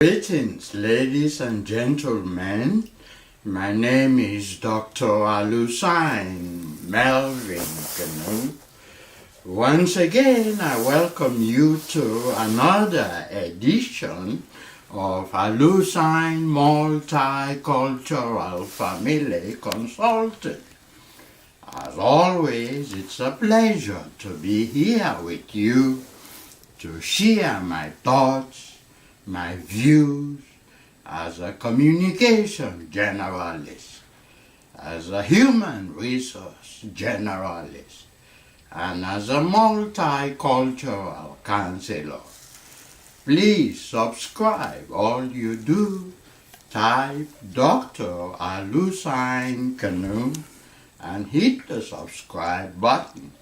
Greetings, ladies and gentlemen. My name is Dr. Alusine, Melvin Kanu. Once again, I welcome you to another edition of Alusine Multicultural Family Consultant. As always, it's a pleasure to be here with you to share my thoughts, my views as a communication generalist, as a human resource generalist, and as a multicultural counselor. Please subscribe. All you do, type Dr. Alusine Kanu and hit the subscribe button.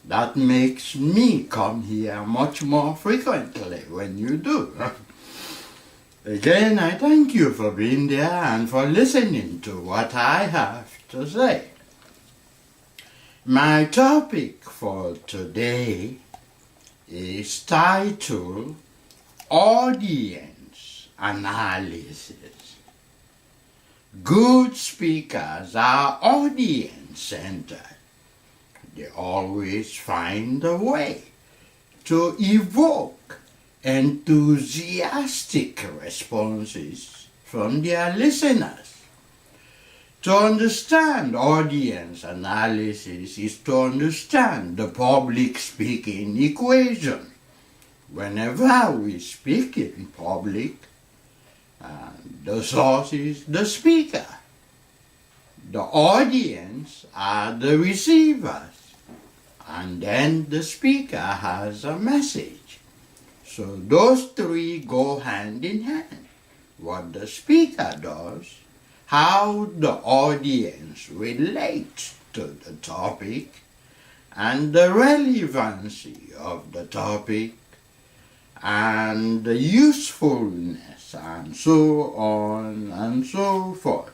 That makes me come here much more frequently when you do. Again, I thank you for being there and for listening to what I have to say. My topic for today is titled Audience Analysis. Good speakers are audience-centered. They always find a way to evoke enthusiastic responses from their listeners. To understand audience analysis is to understand the public speaking equation. Whenever we speak in public, the source is the speaker. The audience are the receivers. And then the speaker has a message. So those three go hand in hand. What the speaker does, how the audience relates to the topic, and the relevancy of the topic, and the usefulness, and so on and so forth.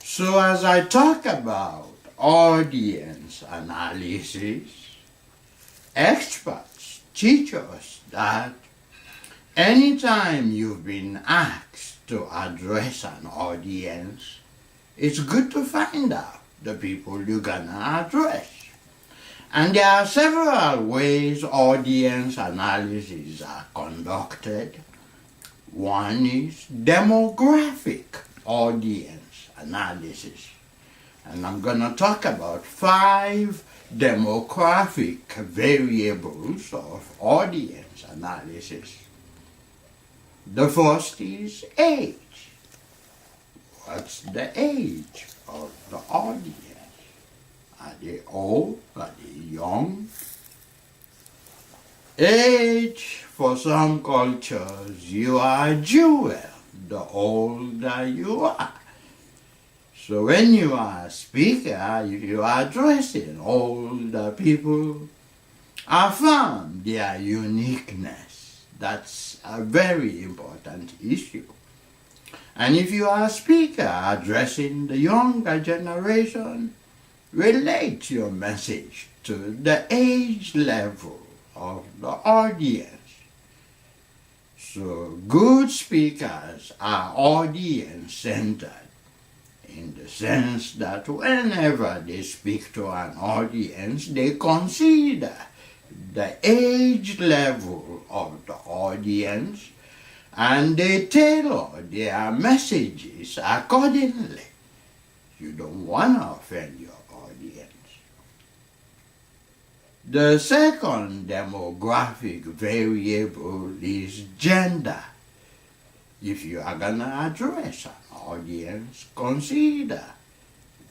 So as I talk about audience analysis, experts teach us that anytime you've been asked to address an audience, it's good to find out the people you're gonna address. And there are several ways audience analysis are conducted. One is demographic audience analysis. And I'm gonna talk about 5 demographic variables of audience analysis. The first is age. What's the age of the audience? Are they old? Are they young? Age, for some cultures, you are a jewel, the older you are. So when you are a speaker, if you are addressing older people, affirm their uniqueness. That's a very important issue. And if you are a speaker addressing the younger generation, relate your message to the age level of the audience. So good speakers are audience-centered, in the sense that whenever they speak to an audience, they consider the age level of the audience and they tailor their messages accordingly. You don't want to offend your audience. The second demographic variable is gender. If you are going to address an audience, consider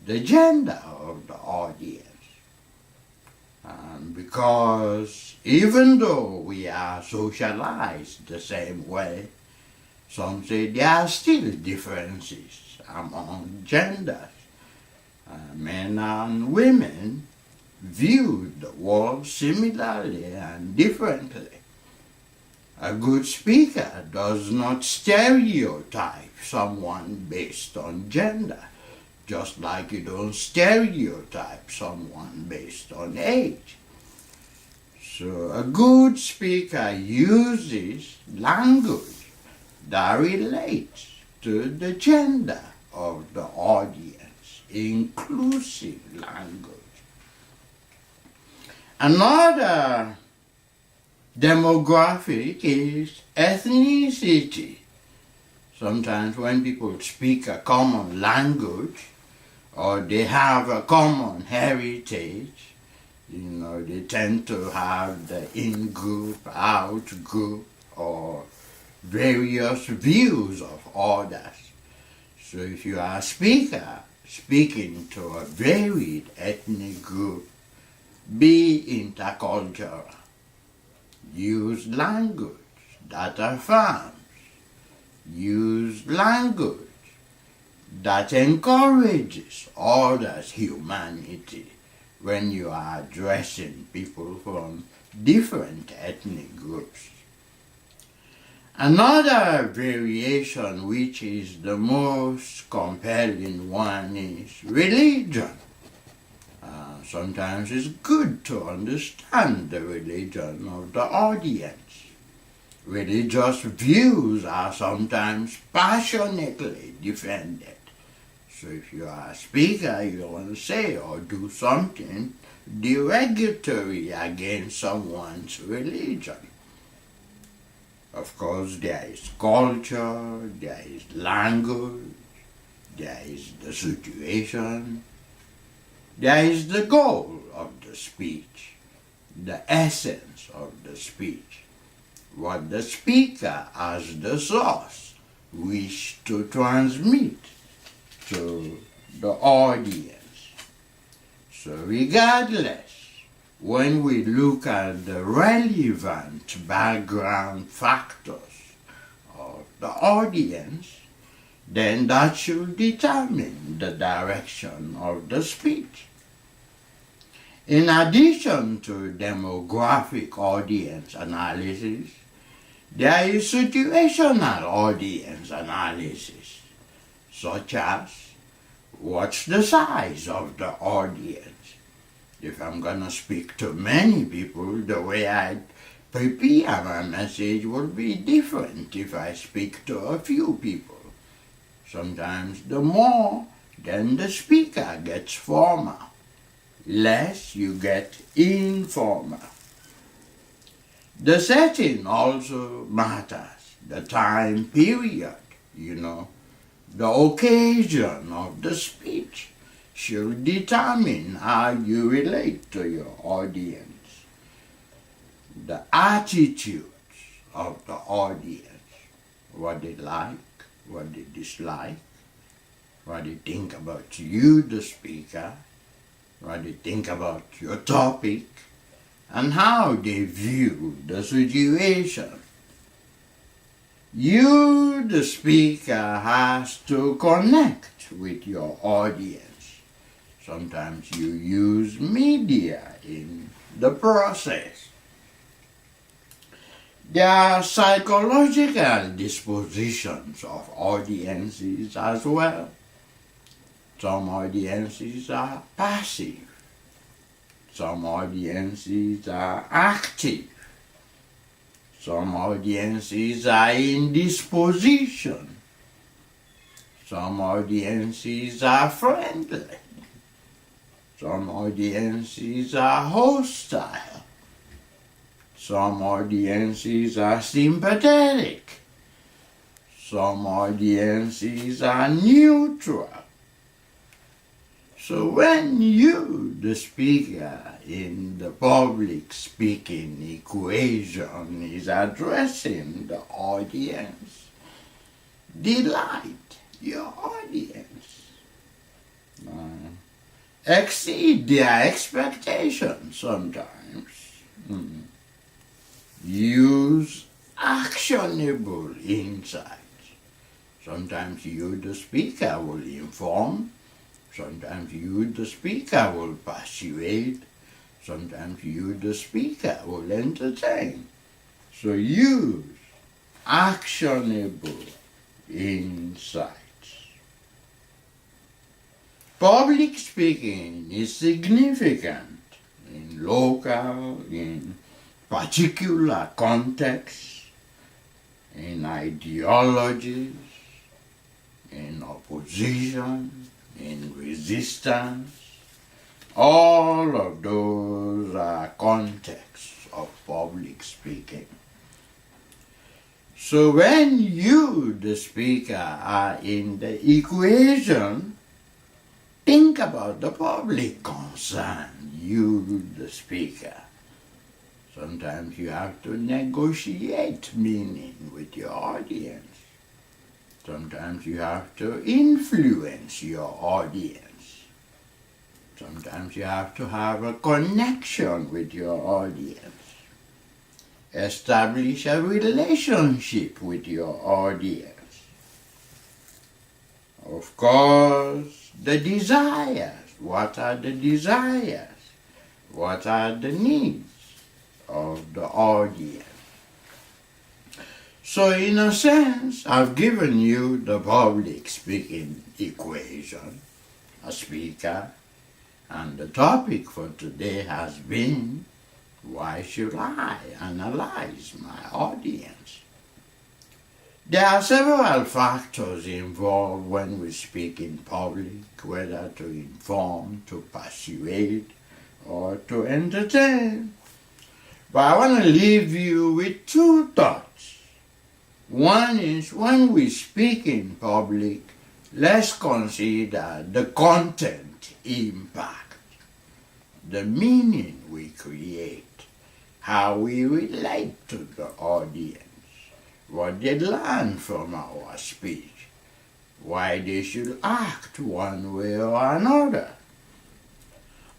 the gender of the audience. Because even though we are socialized the same way, some say there are still differences among genders. Men and women view the world similarly and differently. A good speaker does not stereotype someone based on gender, just like you don't stereotype someone based on age. So a good speaker uses language that relates to the gender of the audience, inclusive language. Another demographic is ethnicity. Sometimes when people speak a common language or they have a common heritage, they tend to have the in-group, out-group, or various views of others. So if you are a speaker speaking to a varied ethnic group, be intercultural. Use language that affirms. Use language that encourages others' humanity when you are addressing people from different ethnic groups. Another variation, which is the most compelling one, is religion. Sometimes it's good to understand the religion of the audience. Religious views are sometimes passionately defended. So if you are a speaker, you want to say or do something derogatory against someone's religion. Of course, there is culture, there is language, there is the situation, there is the goal of the speech, the essence of the speech, what the speaker as the source wish to transmit to the audience. So regardless, when we look at the relevant background factors of the audience, then that should determine the direction of the speech. In addition to demographic audience analysis, there is situational audience analysis, such as what's the size of the audience? If I'm going to speak to many people, the way I prepare my message will be different if I speak to a few people. Sometimes the more, then the speaker gets formal. Less, you get informal. The setting also matters. The time period, the occasion of the speech should determine how you relate to your audience. The attitudes of the audience, what they like, what they dislike, what they think about you, the speaker, what they think about your topic, and how they view the situation. You, the speaker, has to connect with your audience. Sometimes you use media in the process. There are psychological dispositions of audiences as well. Some audiences are passive. Some audiences are active. Some audiences are in disposition. Some audiences are friendly. Some audiences are hostile. Some audiences are sympathetic. Some audiences are neutral. So when you, the speaker in the public speaking equation, is addressing the audience, delight your audience. Exceed their expectations sometimes. Use actionable insights. Sometimes you, the speaker, will inform. Sometimes you, the speaker, will persuade. Sometimes you, the speaker, will entertain. So use actionable insights. Public speaking is significant in local, in particular contexts. in ideologies, in opposition, in resistance. All of those are contexts of public speaking. So when you, the speaker, are in the equation, think about the public concern, you, the speaker. Sometimes you have to negotiate meaning with your audience. Sometimes you have to influence your audience. Sometimes you have to have a connection with your audience. Establish a relationship with your audience. Of course, the desires. What are the desires? What are the needs of the audience? So in a sense, I've given you the public speaking equation, a speaker, and the topic for today has been, why should I analyze my audience? There are several factors involved when we speak in public, whether to inform, to persuade, or to entertain. But I want to leave you with two thoughts. One is, when we speak in public, let's consider the content impact, the meaning we create, how we relate to the audience, what they learn from our speech, why they should act one way or another.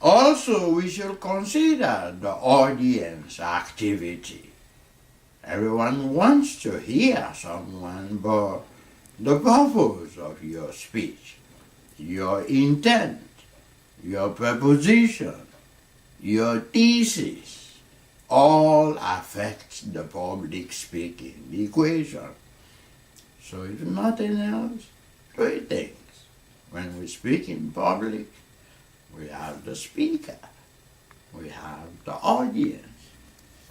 Also, we should consider the audience activity. Everyone wants to hear someone, but the purpose of your speech, your intent, your proposition, your thesis, all affect the public speaking equation. So if nothing else, three things. When we speak in public, we have the speaker, we have the audience,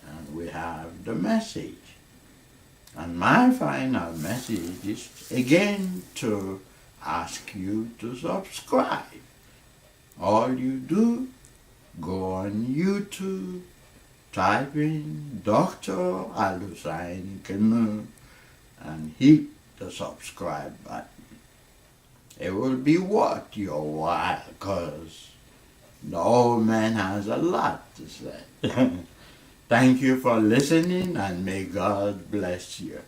and we have the message. And my final message is again to ask you to subscribe. All you do, go on YouTube, type in Dr. Alusine Kanu, and hit the subscribe button. It will be worth your while, because the old man has a lot to say. Thank you for listening, and may God bless you.